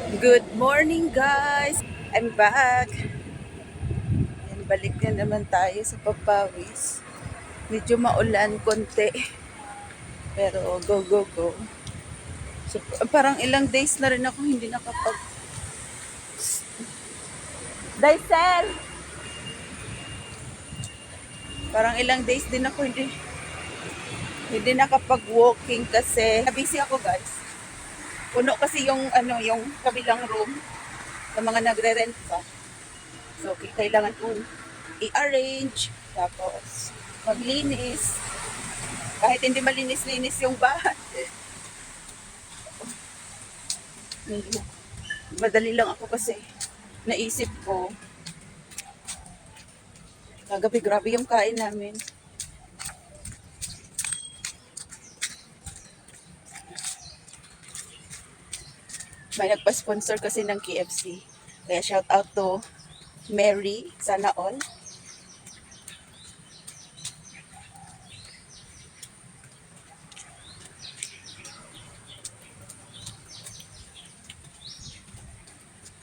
Good morning guys! I'm back. Yan, balik na naman tayo sa Papawis. Medyo maulan konti. Pero go go go. So, parang ilang days na rin ako hindi nakapag... Daisel! Parang ilang days din ako hindi nakapag-walking kasi busy ako guys. Puno kasi yung kabilang room sa mga nagre-rent pa. So, kailangan kong i-arrange, tapos maglinis. Kahit hindi malinis-linis yung bahay. Madali lang ako kasi naisip ko, kagabi grabe yung kain namin. May nagpa-sponsor kasi ng KFC. Kaya shout out to Mary, sana all.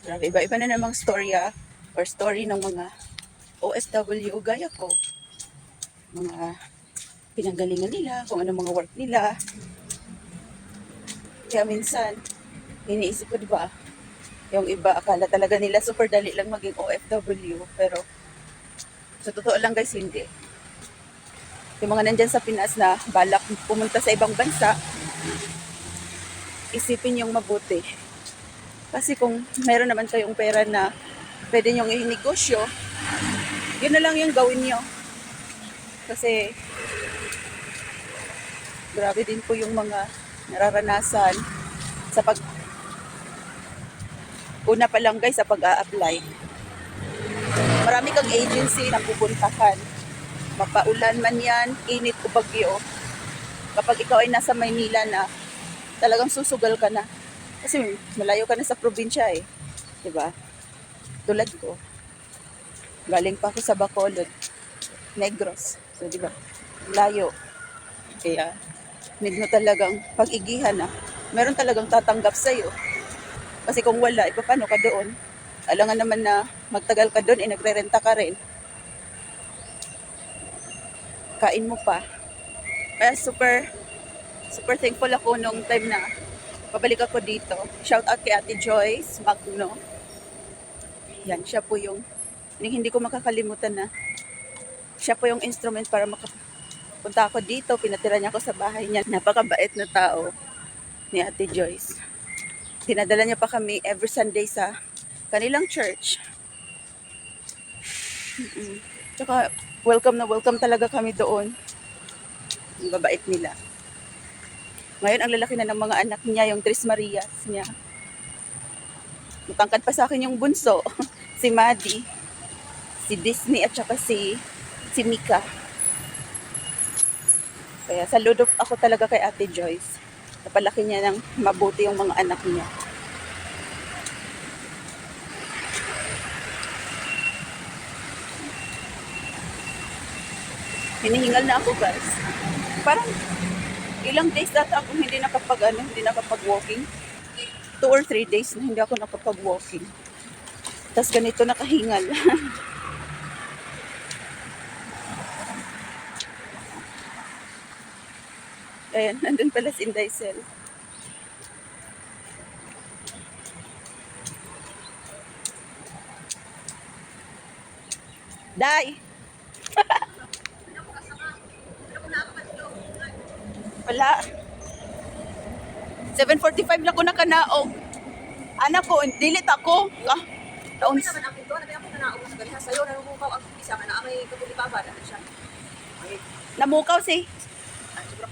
Grabe, iba-iba na namang storya or story ng mga OFW gaya ko. Mga pinanggalingan nila, kung ano mga work nila. Kaya minsan, iniisip ko, di ba, yung iba akala talaga nila super dali lang maging OFW. Pero, sa totoo lang guys, hindi. Yung mga nandyan sa Pinas na balak pumunta sa ibang bansa, isipin yung mabuti. Kasi kung meron naman kayong pera na pwede nyong i-negosyo, yun na lang yung gawin nyo. Kasi, grabe din po yung mga nararanasan sa una pa lang guys sa pag-a-apply. Marami kang agency na pupuntahan. Mapaulan man yan, init o bagyo. Kapag ikaw ay nasa Maynila na, talagang susugal ka na. Kasi malayo ka na sa probinsya eh. Diba? Tulad ko. Galing pa ako sa Bacolod, Negros. So diba? Layo. Kaya, need mo talagang pag-igihan na. Meron talagang tatanggap sa'yo. Kasi kung wala, paano ka doon? Alangan naman na magtagal ka doon, nagre-renta ka rin. Kain mo pa. Kaya super thankful ako nung time na pabalik ako dito. Shout out kay Ate Joyce Magno. Yan, siya po yung hindi ko makakalimutan na siya po yung instrument para makapunta ako dito. Pinatira niya ako sa bahay niya. Napakabait na tao ni Ate Joyce. Dinadala niya pa kami every Sunday sa kanilang church. Tsaka welcome na welcome talaga kami doon. Ang babait nila. Ngayon ang lalaki na ng mga anak niya, yung Tres Marias niya. Matangkad pa sa akin yung bunso, si Maddie, si Disney at saka si Mika. Kaya saludo ako talaga kay Ate Joyce. Napalaki niya ng mabuti yung mga anak niya. Hinihingal na ako guys. Parang ilang days data ako hindi nakapag-walking. 2 or 3 days na hindi ako nakapag-walking. Tapos ganito nakahingal. Ayan, nandun pala si Daisel. Day! Wala. 7:45 na ko nakanaog. Anak ko, dilit ako. Taon. Naman ako doon, nabi ako na ako sa ganihan sa'yo, nanumukaw ang isa ka na ang may kapulipaba na siya. Namukaw si.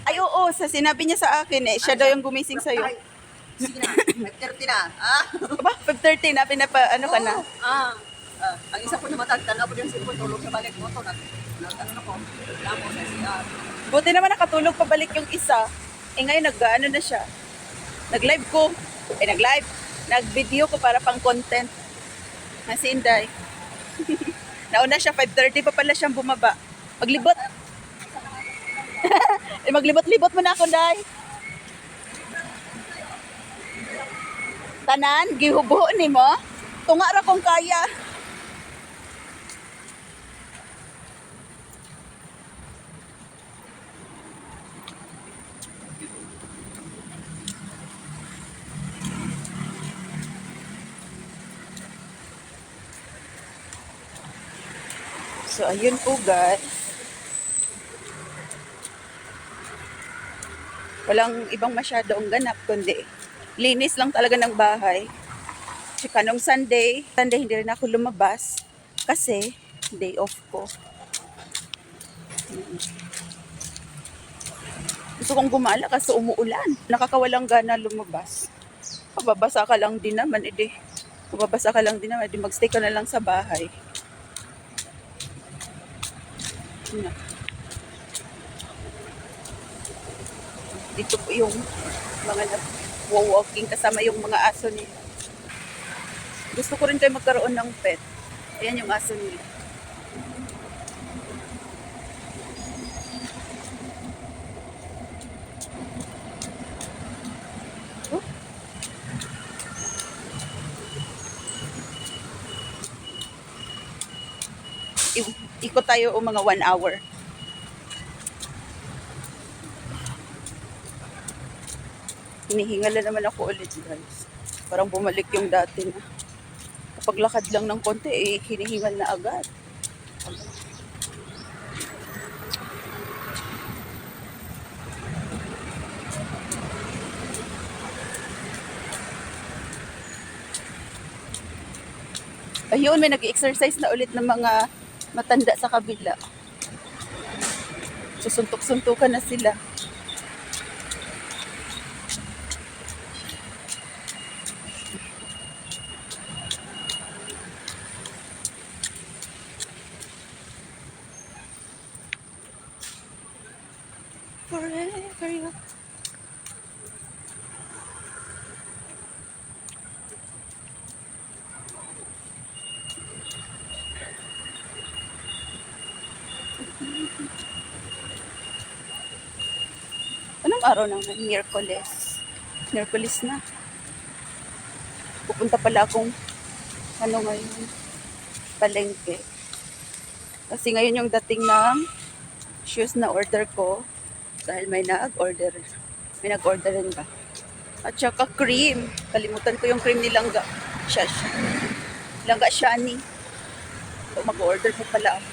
Ay oo, sa sinabi niya sa akin eh, siya daw yung gumising sa'yo. Sige na, 5:30 na. Aba, 5:30 na, ano ka na? Ang isa po na matagtan, ako din sila tulog sa balik mo to. Ano ko, lamo sa siya. Buti naman nakatulog pabalik yung isa. Eh ngayon nag-ano na siya. Nag-live ko. Nag-video ko para pang content. Na si Inday. Nauna siya, 5:30 pa pala siyang bumaba. Maglibot. Maglibot-libot mo na ako, Day. Tanan, gihubo ni mo. Tunga ra kung kaya. So, ayun po guys. Walang ibang masyadong ganap, kundi linis lang talaga ng bahay. Tsaka nung Sunday hindi rin ako lumabas kasi day off ko. Gusto kong gumala kasi umuulan. Nakakawalang gana lumabas. Mababasa ka lang din naman, edi. Mababasa ka lang din naman, edi magstay ka na lang sa bahay. Yun na. Dito po yung mga nag-walking kasama yung mga aso nila. Gusto ko rin kayo magkaroon ng pet. Ayan yung aso nila. Oh. Ikot tayo o mga 1 hour. Hinihingal na naman ako ulit guys. Parang bumalik yung dati na. Kapag lakad lang ng konti, hinihingal na agad. Ayun, may nag-exercise na ulit ng mga matanda sa kabila. Susuntok-suntukan na sila. Forever you. Anong araw naman? Miyerkules. Miyerkules na. Pupunta pala akong ngayon, palengke. Kasi ngayon yung dating ng shoes na order ko. Dahil may nag-order. May nag-order rin ba? At saka cream. Kalimutan ko yung cream ni Langga. Langga Shani. So, mag-order ko pala ako.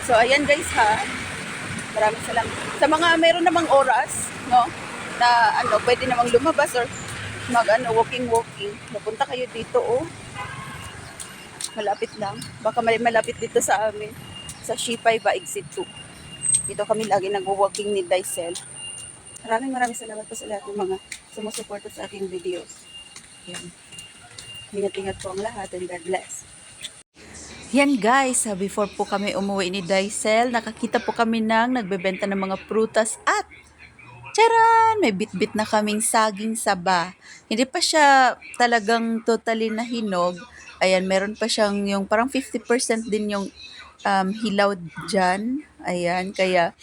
So, ayan guys ha. Maraming salamat. Sa mga meron namang oras, no? Na pwede namang lumabas or walking. Napunta kayo dito, oh. Malapit lang. Baka malapit dito sa amin. Sa Shipay ba, Exit 2. Dito kami lagi nag-walking ni Daisel. Maraming salamat po sa lahat ng mga sumusuporta sa aking videos. Yan. Ingat-ingat po ang lahat and God bless. Yan guys, before po kami umuwi ni Daisel, nakakita po kami ng nagbebenta ng mga prutas at charan! May bit-bit na kaming saging saba. Hindi pa siya talagang totally na hinog. Ayan, meron pa siyang yung parang 50% din yung hilaw dyan. Ayan, kaya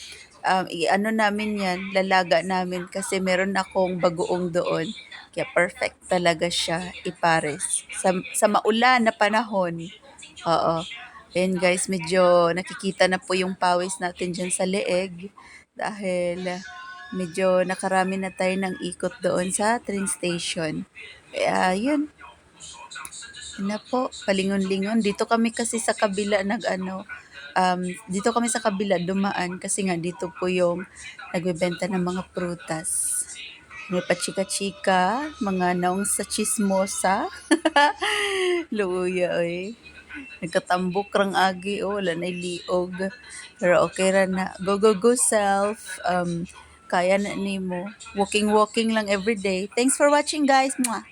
namin yan, lalaga namin kasi meron akong bagoong doon. Kaya perfect talaga siya ipares. Sa maulan na panahon. Oo. Ayan guys, medyo nakikita na po yung pawis natin dyan sa leeg dahil medyo nakarami na tayo ng ikot doon sa train station. Kaya yun. Yun na po, palingon-lingon. Dito kami kasi sa kabila dito kami sa kabila dumaan kasi nga dito po yung nagbebenta ng mga prutas. May pachika-chika, mga naong sa chismosa. Luya, oy. Nagkatambok rang agi, wala na liog. Pero okay ra na. Go self. Kaya na nimo. Walking lang every day. Thanks for watching guys. Mwah.